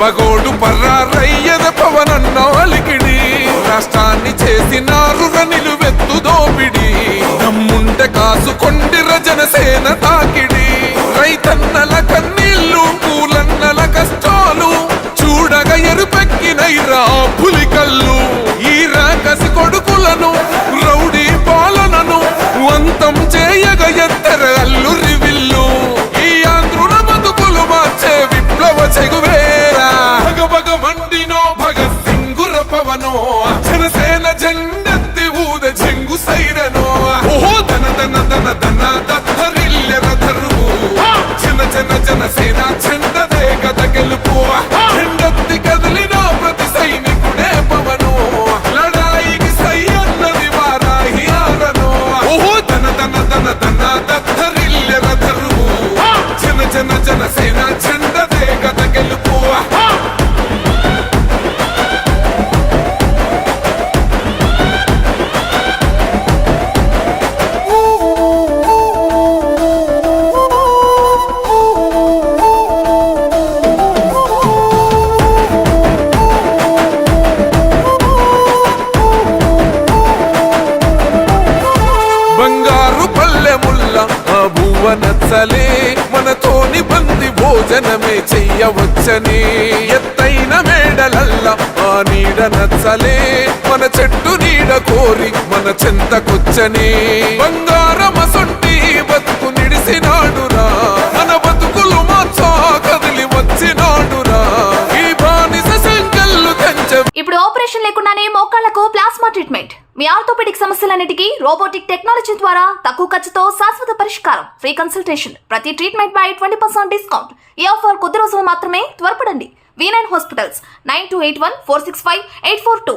పగోడు పర్రారయ్యద పవనన్నాలికిడి రాష్ట్రాన్ని చేసినారు నిలువెత్తు దోపిడి దమ్ముంటే కాసుకొండిర జనసేన తాకిడి రైతన్నల కన్నీళ్లు పూలన్నల కష్టాలు చూడగా ఎరుపెక్కినైరా పులికల్లు ఈ రాకసి కొడుకులను రౌడీ పాలనను అంతం చేయగా ఎత్తర అల్లురి విల్లు ఈ ఆంధ్రుల బతుకులు మార్చే విప్లవ చెగువేరా భగభగ మండినో భగత్ సింగుర పవనో జనసేన జెండెత్తి ఊద చెంగు సైరనో ఓహో దన దన దన దన దత్తరిల్లెర ధరువు జన జన జనసేన చెండదే గద గెలుపు జెండెత్తి కదిలిన ప్రతి సైనికుడే పవనో లడాయికి సై అన్నది వారాహి ఆరనో ఓహో దన దన దన దన దత్తరిల్లెర ధరువు జన జన జనసేన చెండదే గద గెలుపు బంగారు పల్లెముల్ల ఆ భువ నచ్చలే మనతోని బంది భోజనమే చెయ్యవచ్చని ఎత్తైన మేడలల్ల ఆ నీడ నచ్చలే మన చెట్టు నీడ కోరి మన చెంతకొచ్చని బంగారమసొంటి బతుకు నిడిసినాడురా మన బతుకులు మార్చా కదిలి వచ్చినాడురా ఈ బానిస సంకల్లు తెంచ. ఇప్పుడు ఆపరేషన్ లేకుండానే మోకాళ్లకు ప్లాస్మా ట్రీట్మెంట్. మీ ఆర్థోపెడిక్ సమస్యలన్నిటికీ రోబోటిక్ టెక్నాలజీ ద్వారా తక్కువ ఖర్చుతో శాశ్వత పరిష్కారం. Free consultation. ప్రతి ట్రీట్మెంట్ పై 20% డిస్కౌంట్. ఈ ఆఫర్ కొద్ది రోజులు మాత్రమే. త్వరపడండి. V9 hospitals 9281465842.